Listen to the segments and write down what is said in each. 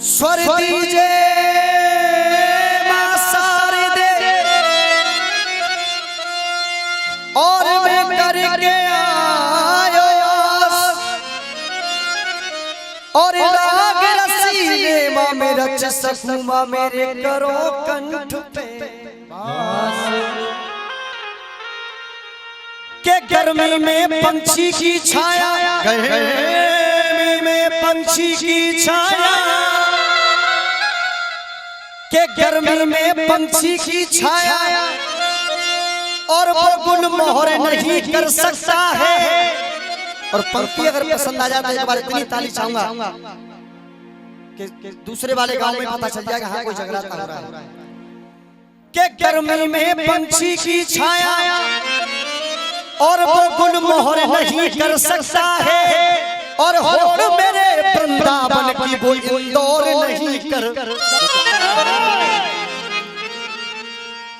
स्वर दीजे मां सारी दे और मैं करके आयो और लाग रसीले मां में रच सकूं मां मेरे करो कंठ पे के गर्मी में पंछी की छाया, गर्मी में पंछी की छाया, के गर्मी में पंछी की छाया और वो गुलमोहर नहीं कर सकता है। और पंक्ति अगर पसंद आ जाए तो एक बार इतनी ताली चाहूंगा कि दूसरे वाले गांव में पता चल जाएगा हाँ कोई झगड़ा हो रहा है। के गर्मी में पंछी की छाया और वो गुलमोहर नहीं कर सकता है और होड़ मेरे वृंदावन की वो इंदौर नहीं कर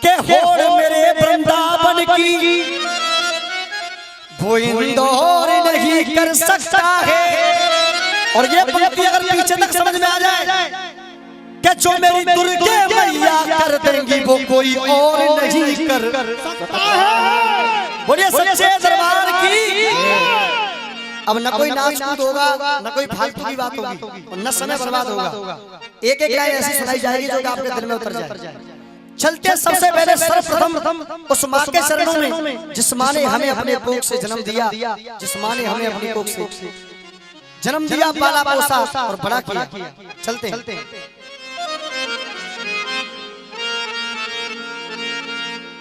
के होड़ मेरे वृंदावन की वो इंदौर नहीं कर सकता है। और ये पंक्ति अगर पीछे तक समझ में आ जाए कि जो मेरी दुर्गे मैया कर देंगी वो कोई और नहीं कर सकता है। बोलिए सच्चे दरबार की। अब न कोई नाच कूद होगा, न कोई फालतू की बात होगी, न समय बर्बाद होगा। एक एक लाइन ऐसी सुनाई जाएगी जो आपके दिल में उतर जाए। चलते सबसे पहले सर्वप्रथम उस माँ के चरणों में जिस माँ ने हमें अपने कोख से जन्म दिया, जिस माँ ने हमें अपनी कोख से जन्म दिया, पाला पोसा और बड़ा किया। चलते हैं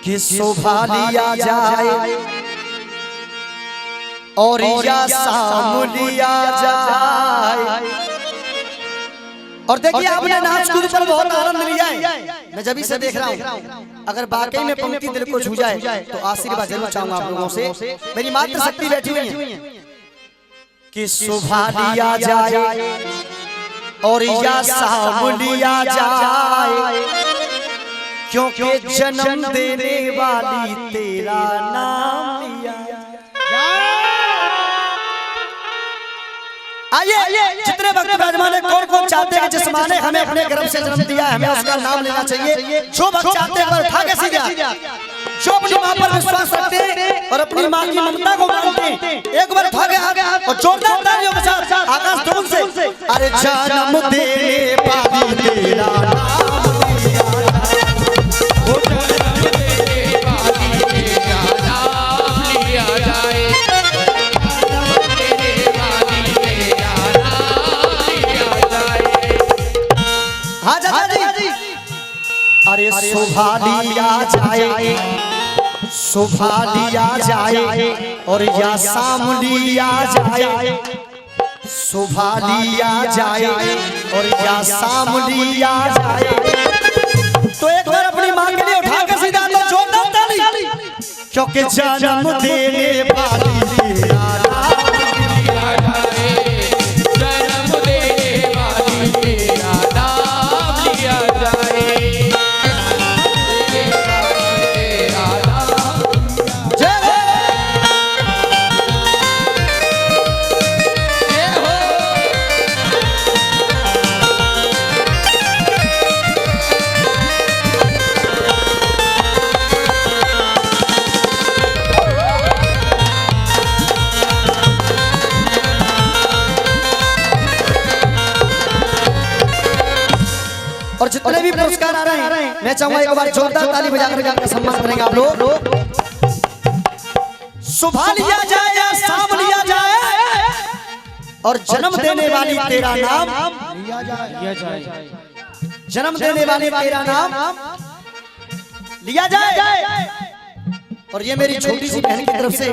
कि शोभा लिया जाए और या शाम लिया जाए। और देखिए आपने नाच कूद पर बहुत आनंद लिया है, मैं जब से देख रहा हूँ। अगर वाकई में पंक्ति दिल को छू जाए तो आशीर्वाद जरूर चाहूंगा आप लोगों से। मेरी मातृ शक्ति बैठी हुई है कि शोभा लिया जाए और या शाम लिया जाए, क्योंकि जन्म देने वाली तेरा नाम लिया जाए। आइए जितने वक्त विराजमान है, कौन कौन चाहते हैं जिस माँ ने हमें अपने गर्भ से जन्म दिया है हमें उसका नाम लेना चाहिए। जो भक्त चाहते हैं उठा के सीधा, जो अपनी माँ पर विश्वास रखते हैं और अपनी माँ की ममता को मानते हैं, एक बार उठा के और जोरदार तालियों के साथ आकाश धुन से अरे जन्म देने वाली तेरा अरे शोभा लिया जाए, शोभा लिया जाए और या शाम लिया जाए, शोभा लिया जाए और या शाम लिया जाए। तो एक बार अपनी मां के लिए उठा के सीधा तो जोरदार ताली, क्योंकि जन्म देने वाली तेरा नाम लिया जाए, जन्म देने वाली तेरा नाम लिया जाए। और जितने भी पुरस्कार आ रहे हैं मैं चाहूंगा एक बार जोरदार ताली बजाकर इनका सम्मान करेंगे आप लोग। सुबह लिया जाए या शाम लिया जाए और जन्म देने वाली तेरा नाम लिया जाए। जन्म देने वाले तेरा नाम लिया जाए। और ये मेरी छोटी सी बहन की तरफ से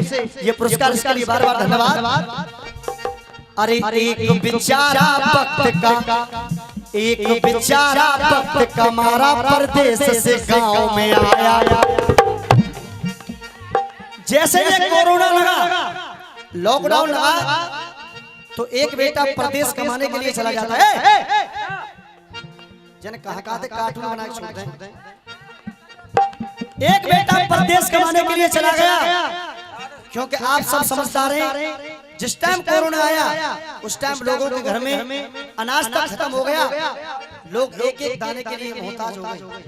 ये पुरस्कार, इसके लिए बार बार धन्यवाद। अरे एक बेचारा वक्त का, एक बेचारा वक्त का मारा परदेश से गांव में आया। जैसे ये कोरोना लगा, लॉकडाउन लगा, तो एक बेटा परदेश कमाने के लिए चला जाता है। जन कहा थे कार्टून बना के छोड़ दें। एक बेटा परदेश कमाने के लिए चला गया, क्योंकि आप सब समझदार हैं, जिस टाइम कोरोना आया उस टाइम लोगों के घर में अनाज तक खत्म हो गया, लोग एक एक दाने के लिए मोहताज हो गए।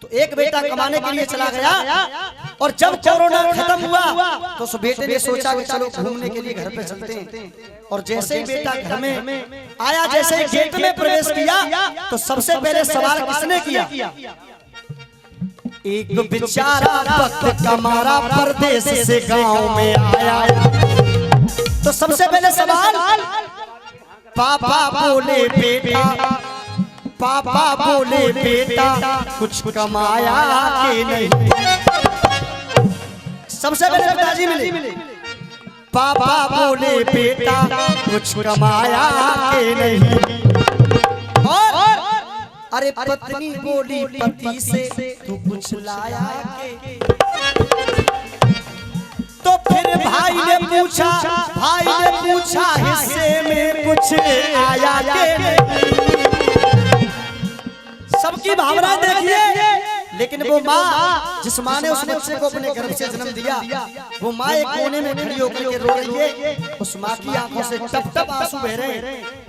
तो एक बेटा कमाने के लिए चला गया, और जब कोरोना खत्म हुआ तो उस बेटे ने सोचा कि चलो घूमने के लिए घर पे चलते हैं। और जैसे ही बेटा घर में आया, जैसे ही गेट में प्रवेश किया, तो सबसे पहले सवाल किसने किया? एक बेचारा वक्त का मारा परदेश से गांव में आया। तो सबसे पहले सवाल, पापा बोले बेटा, पापा बोले बेटा कुछ कमाया कि नहीं? सबसे पहले पिताजी मिले, पापा बोले बेटा कुछ कमाया कि नहीं? और अरे पत्नी बोली पति से तू कुछ लाया के? तो फिर भाई ने पूछा हिस्से में कुछ आया के नहीं? सबकी भावना देखिए, लेकिन वो माँ, जिस माँ ने उस बच्चे को अपने गर्भ से जन्म दिया, वो माँ एक कोने में खड़ी होकर के रो रही है। उस माँ की आंखों से टप टप आंसू बह रहे हैं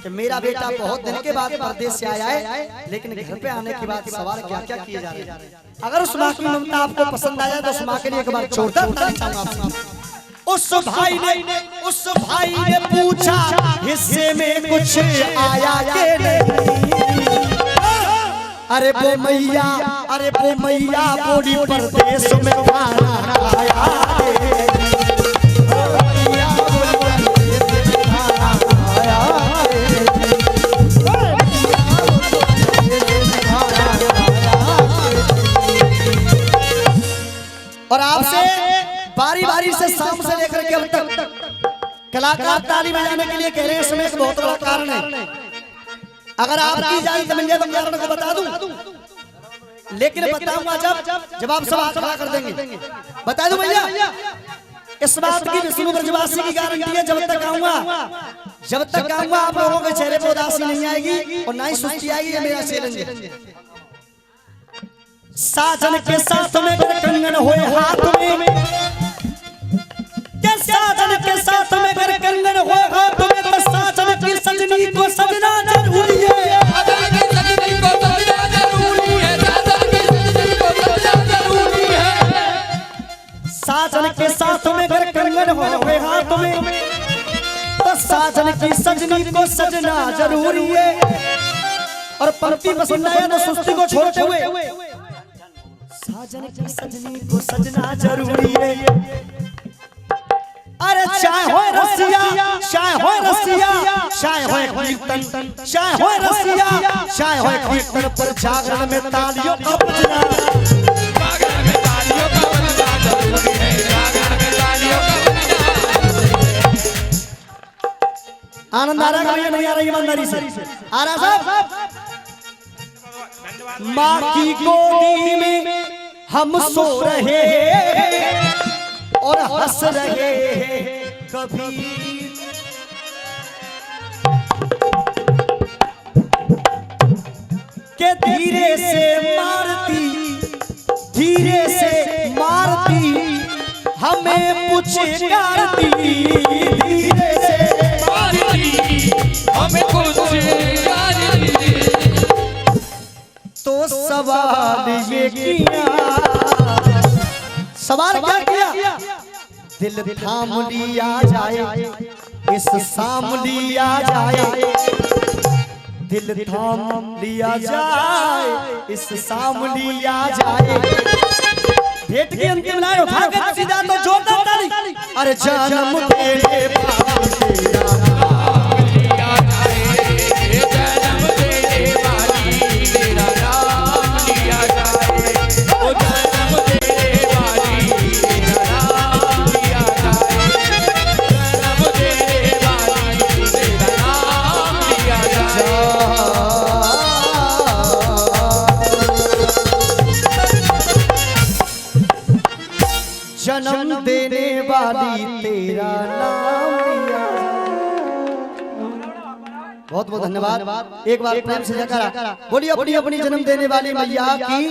कि मेरा बेटा बहुत दिन के बाद परदेश से आया है, लेकिन घर पे आने के बाद सवाल क्या क्या किए जा रहे हैं। अगर उस माँ की ममता आपको पसंद आया तो उस माँ के लिए एक बार छोड़ता। उस भाई ने पूछा हिस्से में कुछ आया के नहीं? अरे वो मैया बोली परदेश में खाना खाया। और आपसे बारी बारी से शाम से लेकर के अब तक कलाकार ताली बजाने के लिए कह रहे हैं, इसमें एक बहुत बड़ा कारण है। अगर आपकी इजाजत मिल जाए तो मैं आपको बता दूं, लेकिन बताऊंगा जब आप सब हाथ खड़ा कर देंगे। बता दूं भैया, इस बात की विष्णु ब्रजवासी की गारंटी है, जब तक आऊंगा आप लोगों के चेहरे पर उदासी नहीं आएगी और ना ही सुस्ती आएगी। ये मेरा चैलेंज है। साजन के साथ में कंगन होए हाथ में, क्या साजन के साथ में कंगन होए हाथ में, तो साजन की सजनी को सजना जरूरी है। साजन के साथ में कंगन होए हाथ में, तो साजन की सजनी को सजना जरूरी है। और पंक्ति पसंद आया तो सुस्ती को छोड़ते हुए, साजन की सजनी को सजना जरूरी है। अरे चाहे हो रसिया, चाहे हो कीर्तन, चाहे हो रसिया, चाहे हो कीर्तन, पर जागरण में तालियों का बजना, आनंद आ रहा है? नहीं आ रहा? ईमानदारी से आ रहा साहब? माँ की गोदी में हम सो रहे हैं और हंस रहे हैं कभी, के धीरे से मारती हमें पुचकारती, धीरे से मारती हमें पुचकारती। तो सवाल ये किया, सवाल क्या किया? दिल थाम लिया जाए, इस शाम लिया जाए, दिल थाम लिया जाए, इस शाम लिया जाए। भेंट की अंतिम लाइन उठा के सीधा तो जोरदार ताली। अरे जन्म तेरे बाबू तेरा, जन्म तेरे बाबू तेरा, वाली तेरा नाम लिया। बहुत बहुत धन्यवाद। एक बार प्रेम से जयकारा बोलिए अपनी अपनी जन्म देने वाली मैया की।